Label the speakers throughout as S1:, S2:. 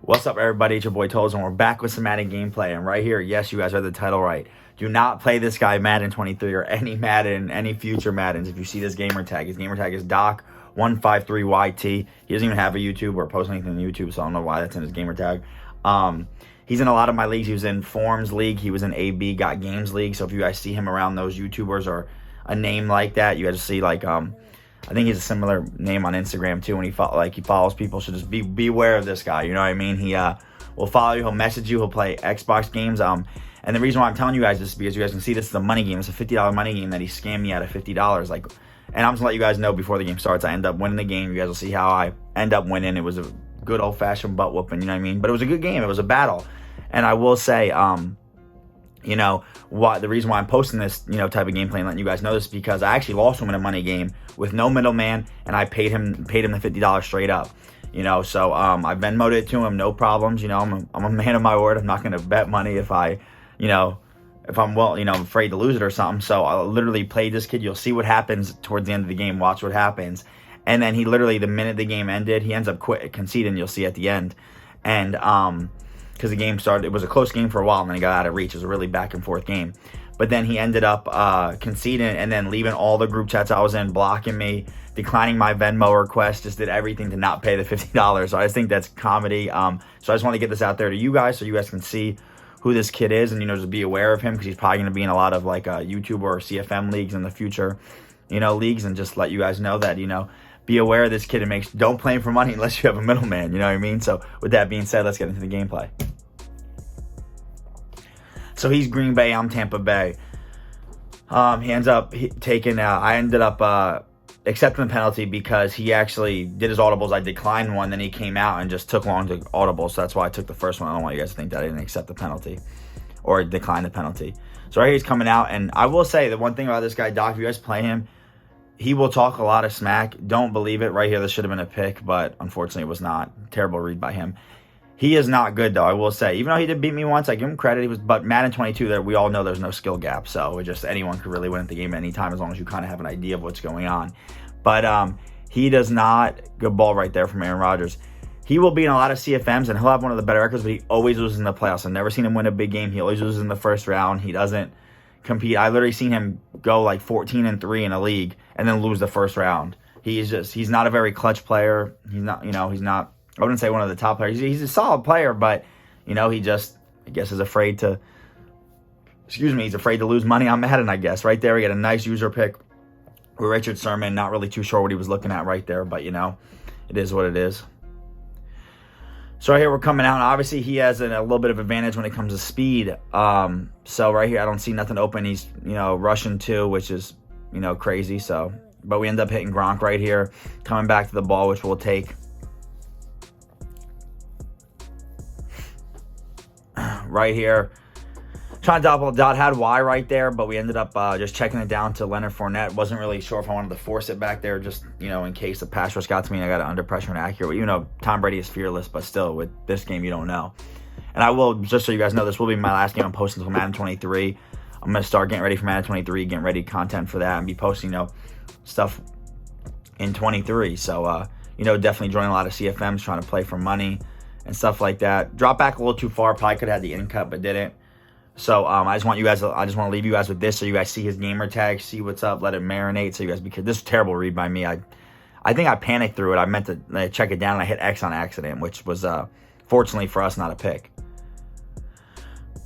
S1: What's up, everybody? It's your boy Toes, and we're back with some Madden gameplay. And right here, yes, you guys read the title right. Do not play this guy Madden 23 or any Madden, any future Maddens. If you see this gamer tag, his gamer tag is Doc153YT. He doesn't even have a YouTube or post anything on YouTube, so I don't know why that's in his gamer tag. He's in a lot of my leagues. He was in Forms League. He was in AB Got Games League. So if you guys see him around those YouTubers or a name like that, you guys see like I think he's a similar name on Instagram too. When he follows people, so just beware of this guy. You know what I mean? He will follow you. He'll message you. He'll play Xbox games. And the reason why I'm telling you guys this is because you guys can see this is a money game. It's a $50 money game that he scammed me out of $50. Like, and I'm just gonna let you guys know before the game starts. I end up winning the game. You guys will see how I end up winning. It was a good old fashioned butt whooping. You know what I mean? But it was a good game. It was a battle. And I will say, you know, the reason why I'm posting this, type of gameplay and letting you guys know this is because I actually lost him in a money game with no middleman, and I paid him the $50 straight up. So I Venmo'd it to him, no problems. I'm a man of my word. I'm not gonna bet money if I'm afraid to lose it or something. So I literally played this kid. You'll see what happens towards the end of the game. Watch what happens. And then he literally, the minute the game ended, he ends up conceding. You'll see at the end. And because the game started, it was a close game for a while, and then he got out of reach. It was a really back and forth game. But then he ended up conceding and then leaving all the group chats I was in, blocking me, declining my Venmo request, just did everything to not pay the $50. So I just think that's comedy. So I just want to get this out there to you guys so you guys can see who this kid is and, just be aware of him, because he's probably going to be in a lot of like YouTube or CFM leagues in the future, leagues, and just let you guys know that, be aware of this kid and don't play him for money unless you have a middleman, you know what I mean? So with that being said, let's get into the gameplay. So he's Green Bay, I'm Tampa Bay. He ends up taking, I ended up accepting the penalty because he actually did his audibles. I declined one, then he came out and just took long to audible. So that's why I took the first one. I don't want you guys to think that I didn't accept the penalty or decline the penalty. So right here he's coming out, and I will say the one thing about this guy, Doc, if you guys play him, he will talk a lot of smack. Don't believe it. Right here, this should have been a pick, but unfortunately it was not. Terrible read by him. He is not good, though, I will say. Even though he did beat me once, I give him credit. But Madden 22, there we all know there's no skill gap. So anyone could really win at the game at any time as long as you kind of have an idea of what's going on. But he does not. Good ball right there from Aaron Rodgers. He will be in a lot of CFMs, and he'll have one of the better records, but he always loses in the playoffs. I've never seen him win a big game. He always loses in the first round. He doesn't compete. I literally seen him go like 14-3 in a league and then lose the first round. He's not a very clutch player. He's not, he's not, I wouldn't say one of the top players. He's a solid player, but, he just, I guess, is afraid to, he's afraid to lose money on Madden, I guess. Right there, we got a nice user pick with Richard Sherman. Not really too sure what he was looking at right there, but, it is what it is. So right here, we're coming out, and obviously he has a little bit of advantage when it comes to speed. So right here, I don't see nothing open. He's, rushing too, which is, crazy. So, but we end up hitting Gronk right here, coming back to the ball, which we'll take. Right here, trying to double dot, had Y right there, but we ended up just checking it down to Leonard Fournette. Wasn't really sure if I wanted to force it back there, just, in case the pass rush got to me and I got it under pressure and accurate. Tom Brady is fearless, but still, with this game, you don't know. And I will, just so you guys know, this will be my last game I'm posting until Madden 23. I'm going to start getting ready for Madden 23, getting ready content for that, and be posting, stuff in 23. So, definitely joining a lot of CFMs, trying to play for money and stuff like that. Drop back a little too far. Probably could have had the in cut, but didn't. So I just want to leave you guys with this so you guys see his gamer tag, see what's up, let it marinate. So you guys, because this is a terrible read by me. I think I panicked through it. I meant to check it down, and I hit X on accident, which was fortunately for us not a pick.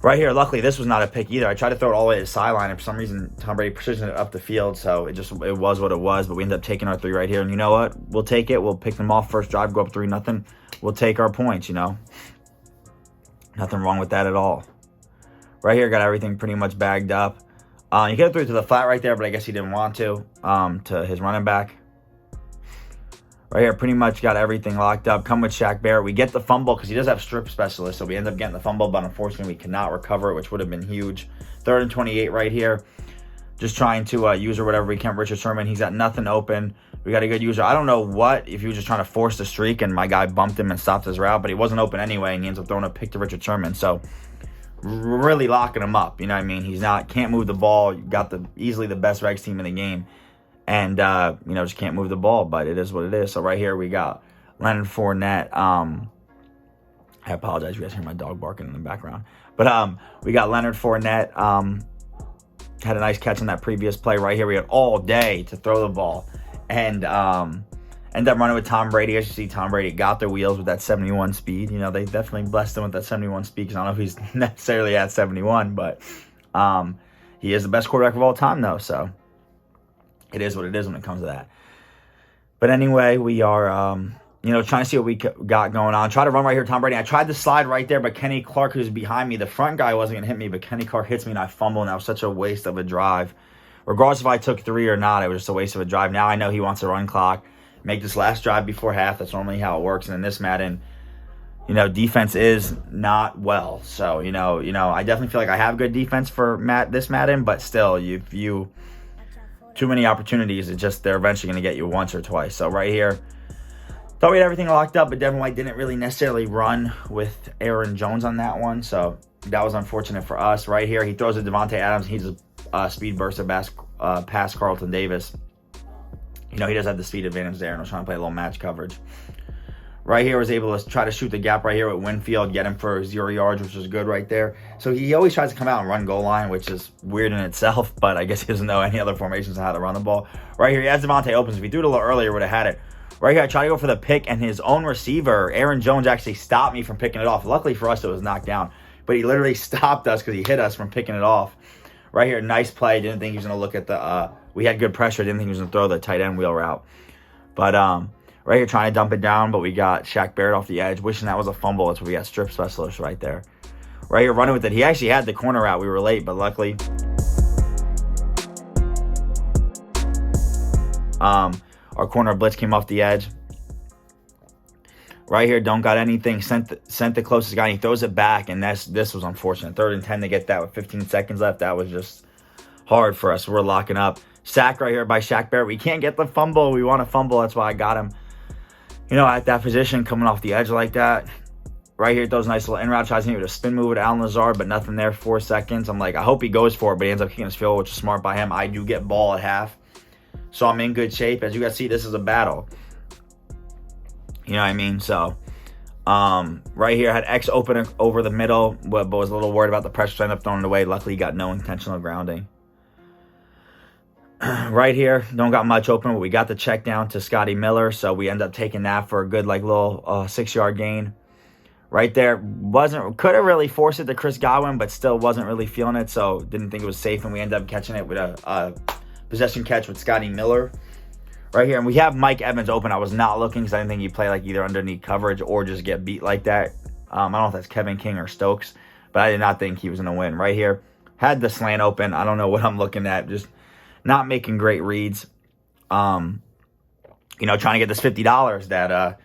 S1: Right here, luckily this was not a pick either. I tried to throw it all the way to the sideline, and for some reason Tom Brady precisioned it up the field, so it was what it was. But we ended up taking our 3 right here, and you know what? We'll take it. We'll pick them off first drive, go up 3-0. We'll take our points. Nothing wrong with that at all. Right here, got everything pretty much bagged up. You could have threw it to the flat right there, but I guess he didn't want to his running back. Right here, pretty much got everything locked up. Come with Shaq Barrett. We get the fumble because he does have strip specialists, so we end up getting the fumble, but unfortunately we cannot recover it, which would have been huge. 3rd and 28 right here. Just trying to use or whatever we can. Richard Sherman, he's got nothing open. We got a good user. I don't know if he was just trying to force the streak and my guy bumped him and stopped his route, but he wasn't open anyway, and he ends up throwing a pick to Richard Sherman. So really locking him up. You know what I mean? He's can't move the ball. You got easily the best Regs team in the game. And, just can't move the ball, but it is what it is. So right here we got Leonard Fournette. I apologize if you guys hear my dog barking in the background. But we got Leonard Fournette. Had a nice catch on that previous play right here. We had all day to throw the ball. And ended up running with Tom Brady. As you see, Tom Brady got their wheels with that 71 speed. You know, they definitely blessed him with that 71 speed, because I don't know if he's necessarily at 71, but he is the best quarterback of all time, though. So it is what it is when it comes to that. But anyway, we are, trying to see what we got going on. Try to run right here, Tom Brady. I tried to slide right there, but Kenny Clark, who's behind me, the front guy wasn't going to hit me, but Kenny Clark hits me and I fumble, and that was such a waste of a drive. Regardless if I took 3 or not, it was just a waste of a drive. Now I know he wants a run clock. Make this last drive before half. That's normally how it works. And in this Madden, defense is not well. So, I definitely feel like I have good defense for this Madden, but still, if you too many opportunities, they're eventually going to get you once or twice. So right here, thought we had everything locked up, but Devin White didn't really necessarily run with Aaron Jones on that one. So that was unfortunate for us. Right here, he throws to Devontae Adams. He's a speed burst past Carlton Davis. He does have the speed advantage there, and I was trying to play a little match coverage. Right here, was able to try to shoot the gap right here with Winfield, get him for 0 yards, which was good right there. So he always tries to come out and run goal line, which is weird in itself, but I guess he doesn't know any other formations on how to run the ball. Right here, he has Devontae opens. If he threw it a little earlier, would have had it. Right here, I try to go for the pick, and his own receiver, Aaron Jones, actually stopped me from picking it off. Luckily for us, it was knocked down, but he literally stopped us because he hit us from picking it off. Right here, nice play. Didn't think he was going to look at the we had good pressure. Didn't think he was going to throw the tight end wheel route. But right here, trying to dump it down, but we got Shaq Barrett off the edge. Wishing that was a fumble. That's where we got strip specialist right there. Right here, running with it. He actually had the corner out. We were late, but luckily our corner blitz came off the edge. Right here, don't got anything. Sent the closest guy, and he throws it back, and this was unfortunate. 3rd and 10 to get that with 15 seconds left. That was just hard for us. We're locking up. Sack right here by Shaq Barrett. We can't get the fumble. We want to fumble. That's why I got him, at that position, coming off the edge like that. Right here, throws a nice little in-route. Tries to hit with a spin move with Alan Lazard, but nothing there. 4 seconds. I'm like, I hope he goes for it, but he ends up kicking his field, which is smart by him. I do get ball at half, so I'm in good shape. As you guys see, this is a battle. You know what I mean? So, right here, had X open over the middle, but was a little worried about the pressure, so I ended up throwing it away. Luckily, got no intentional grounding. Right here, don't got much open, but we got the check down to Scotty Miller, so we end up taking that for a good, little 6-yard gain. Right there, could have really forced it to Chris Godwin, but still wasn't really feeling it, so didn't think it was safe, and we ended up catching it with a possession catch with Scotty Miller. Right here, and we have Mike Evans open. I was not looking because I didn't think he'd play either underneath coverage or just get beat like that. I don't know if that's Kevin King or Stokes, but I did not think he was going to win. Right here, had the slant open. I don't know what I'm looking at. Just not making great reads. Trying to get this $50 that,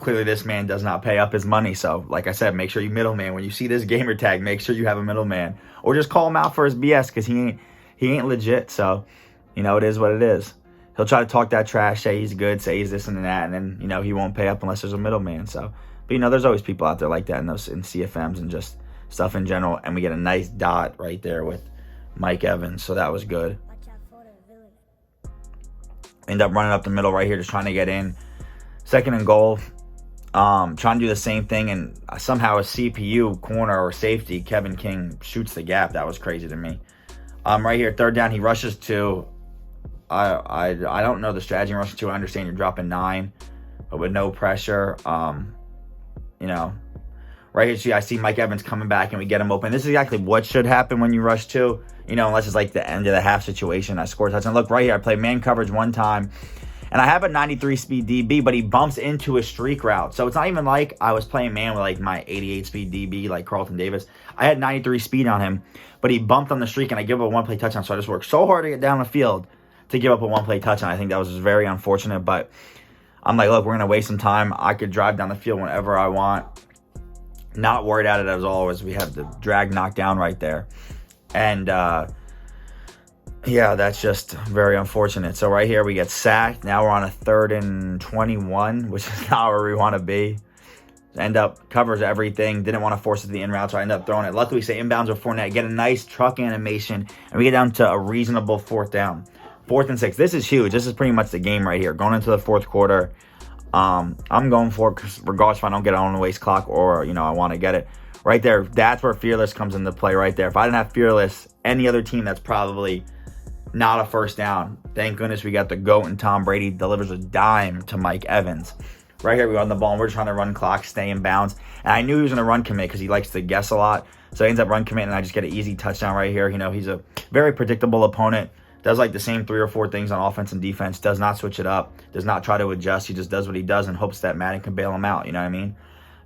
S1: clearly this man does not pay up his money. So, like I said, make sure you middleman. When you see this gamer tag, make sure you have a middleman. Or just call him out for his BS because he ain't legit. So, it is what it is. He'll try to talk that trash, say he's good, say he's this and that, and then, he won't pay up unless there's a middleman. So, but, there's always people out there like that in CFMs and just stuff in general. And we get a nice dot right there with Mike Evans, so that was good. End up running up the middle right here, just trying to get in. 2nd and goal. Trying to do the same thing, and somehow a CPU corner or safety, Kevin King, shoots the gap. That was crazy to me. Right here, 3rd down, he rushes to... I don't know the strategy in rushing 2. I understand you're dropping 9, but with no pressure. Right here, see, I see Mike Evans coming back, and we get him open. This is exactly what should happen when you rush 2. Unless it's the end of the half situation. I score a touchdown. Look, right here, I play man coverage one time, and I have a 93 speed DB, but he bumps into a streak route. So it's not even like I was playing man with my 88 speed DB like Carlton Davis. I had 93 speed on him, but he bumped on the streak, and I give up a one-play touchdown. So I just worked so hard to get down the field to give up a one-play touchdown. I think that was just very unfortunate, but I'm like, look, we're going to waste some time. I could drive down the field whenever I want. Not worried at it as always. We have the drag knocked down right there. And, that's just very unfortunate. So right here, we get sacked. Now we're on a 3rd and 21, which is not where we want to be. End up covers everything. Didn't want to force it to the in route, so I end up throwing it. Luckily, we say inbounds with Fournette. Get a nice truck animation, and we get down to a reasonable 4th down. 4th and 6. This is huge. This is pretty much the game right here. Going into the 4th quarter. I'm going for it because regardless if I don't get it on the waist clock or, I want to get it. Right there, that's where Fearless comes into play right there. If I didn't have Fearless, any other team that's probably not a first down. Thank goodness we got the GOAT, and Tom Brady delivers a dime to Mike Evans. Right here, we on the ball, and we're trying to run clock, stay in bounds. And I knew he was going to run commit because he likes to guess a lot. So he ends up run commit, and I just get an easy touchdown right here. He's a very predictable opponent. Does like the same 3 or 4 things on offense and defense. Does not switch it up. Does not try to adjust. He just does what he does and hopes that Madden can bail him out. You know what I mean?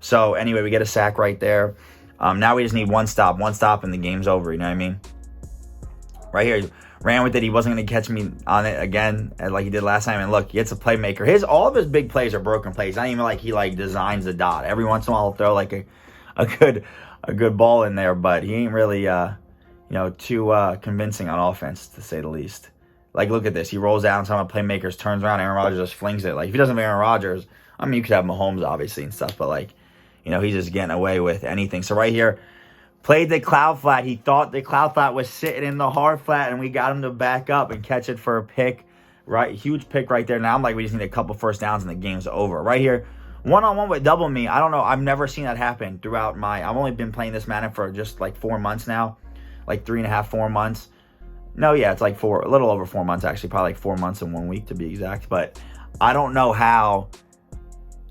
S1: So anyway, we get a sack right there. Now we just need one stop, and the game's over. You know what I mean? Right here, he ran with it. He wasn't going to catch me on it again like he did last time. And look, he gets a playmaker. All of his big plays are broken plays. Not even like he designs the dot. Every once in a while, he'll throw like a good ball in there, but he ain't really too convincing on offense, to say the least. Like, look at this. He rolls out, and some of the playmakers turns around. Aaron Rodgers just flings it. Like, if he doesn't have Aaron Rodgers, I mean, you could have Mahomes, obviously, and stuff, but, he's just getting away with anything. So, right here, played the cloud flat. He thought the cloud flat was sitting in the hard flat, and we got him to back up and catch it for a pick. Right? Huge pick right there. Now, I'm like, we just need a couple first downs, and the game's over. Right here, one-on-one with double me. I don't know. I've never seen that happen throughout I've only been playing this Madden for just, 4 months now. 3.5, 4 months. No, yeah, it's a little over 4 months, actually. Probably 4 months and 1 week to be exact. But I don't know how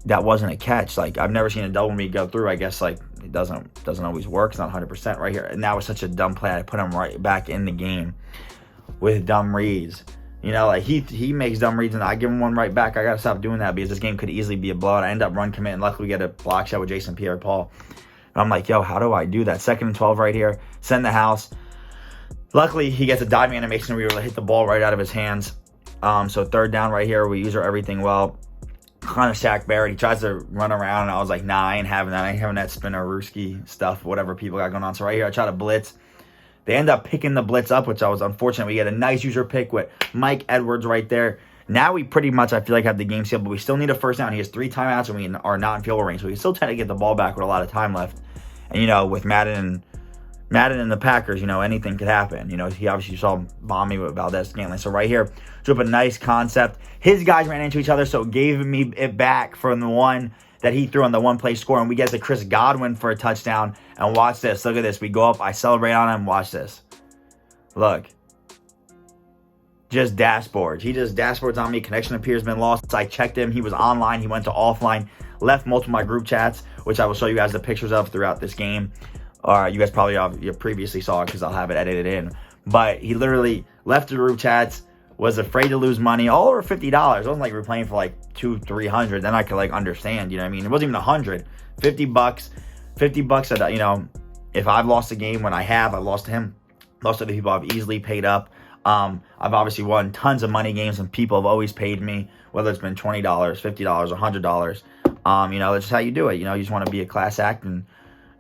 S1: that wasn't a catch. I've never seen a double me go through. I guess, it doesn't always work. It's not 100% right here. And that was such a dumb play. I put him right back in the game with dumb reads. He makes dumb reads, and I give him one right back. I got to stop doing that because this game could easily be a blowout. I end up run commit, and luckily we get a block shot with Jason Pierre-Paul. I'm like, yo, how do I do that? 2nd and 12 right here. Send the house. Luckily, he gets a diving animation. We were able to hit the ball right out of his hands. So 3rd down right here. We use our everything well. Kind of Shaq Barrett. He tries to run around, and I was like, nah, I ain't having that. I ain't having that spinner Ruski stuff, whatever people got going on. So right here, I try to blitz. They end up picking the blitz up, which I was unfortunate. We get a nice user pick with Mike Edwards right there. Now we pretty much, I feel like, have the game sealed, but we still need a first down. He has 3 timeouts, and we are not in field goal range. So we can still try to get the ball back with a lot of time left. And, with Madden and the Packers, anything could happen. He obviously saw bomb me with Valdez-Scantling. So right here, drew up a nice concept. His guys ran into each other, so it gave me it back from the one that he threw on the one-play score. And we get to Chris Godwin for a touchdown. And watch this. Look at this. We go up. I celebrate on him. Watch this. Look. Just dashboards. He just dashboards on me. Connection appears been lost. I checked him. He was online. He went to offline. Left multiple of my group chats, which I will show you guys the pictures of throughout this game. You guys probably you previously saw it because I'll have it edited in. But he literally left the group chats, was afraid to lose money, all over $50. It wasn't like we were playing for $200-300. Then I could understand, you know what I mean? It wasn't even $100. $50. $50 at, if I've lost a game when I've lost to him. Most of the people I've easily paid up. I've obviously won tons of money games, and people have always paid me, whether it's been $20, $50, or $100. That's just how you do it. You just want to be a class act, and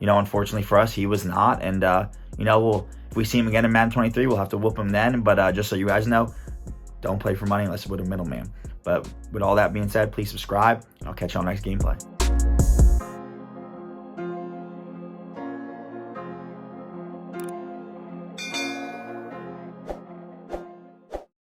S1: unfortunately for us, he was not. And if we see him again in Madden 23, we'll have to whoop him then. But just so you guys know, don't play for money unless it's with a middleman. But with all that being said, please subscribe. I'll catch you on the next gameplay.